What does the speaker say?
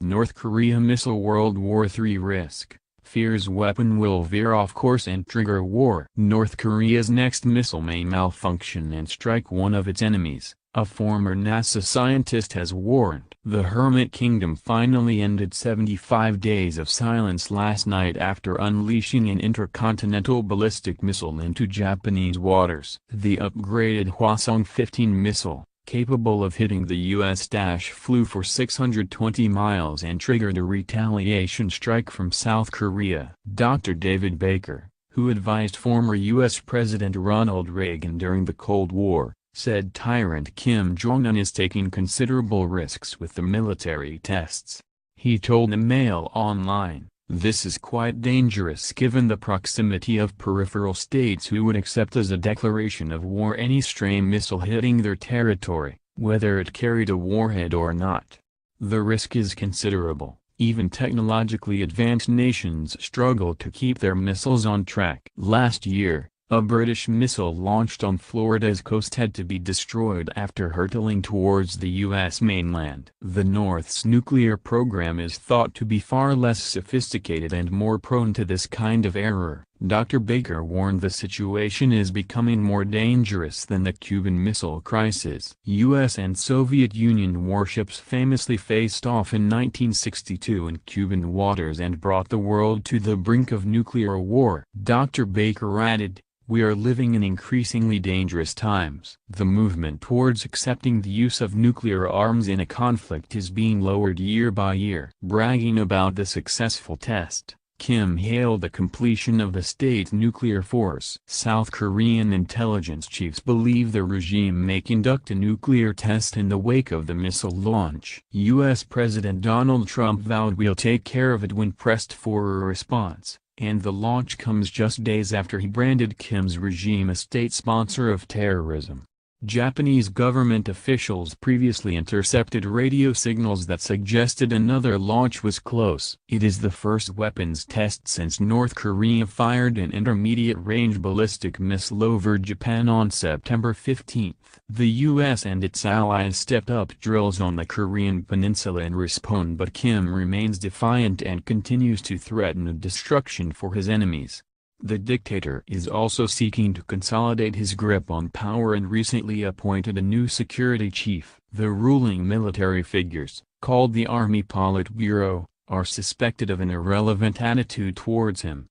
North Korea missile World War III risk, fears weapon will veer off course and trigger war. North Korea's next missile may malfunction and strike one of its enemies, a former NASA scientist has warned. The Hermit Kingdom finally ended 75 days of silence last night after unleashing an intercontinental ballistic missile into Japanese waters. The upgraded Hwasong-15 missile, capable of hitting the U.S., flew for 620 miles and triggered a retaliation strike from South Korea. Dr. David Baker, who advised former U.S. President Ronald Reagan during the Cold War, said tyrant Kim Jong-un is taking considerable risks with the military tests. He told the Mail Online, "This is quite dangerous given the proximity of peripheral states who would accept as a declaration of war any stray missile hitting their territory, whether it carried a warhead or not. The risk is considerable. Even technologically advanced nations struggle to keep their missiles on track." Last year, a British missile launched on Florida's coast had to be destroyed after hurtling towards the U.S. mainland. The North's nuclear program is thought to be far less sophisticated and more prone to this kind of error. Dr. Baker warned the situation is becoming more dangerous than the Cuban Missile Crisis. U.S. and Soviet Union warships famously faced off in 1962 in Cuban waters and brought the world to the brink of nuclear war. Dr. Baker added, "We are living in increasingly dangerous times. The movement towards accepting the use of nuclear arms in a conflict is being lowered year by year." Bragging about the successful test, Kim hailed the completion of the state's nuclear force. South Korean intelligence chiefs believe the regime may conduct a nuclear test in the wake of the missile launch. U.S. President Donald Trump vowed we'll take care of it when pressed for a response, and the launch comes just days after he branded Kim's regime a state sponsor of terrorism. Japanese government officials previously intercepted radio signals that suggested another launch was close. It is the first weapons test since North Korea fired an intermediate-range ballistic missile over Japan on September 15. The U.S. and its allies stepped up drills on the Korean peninsula in response, but Kim remains defiant and continues to threaten destruction for his enemies. The dictator is also seeking to consolidate his grip on power and recently appointed a new security chief. The ruling military figures, called the Army Politburo, are suspected of an irrelevant attitude towards him.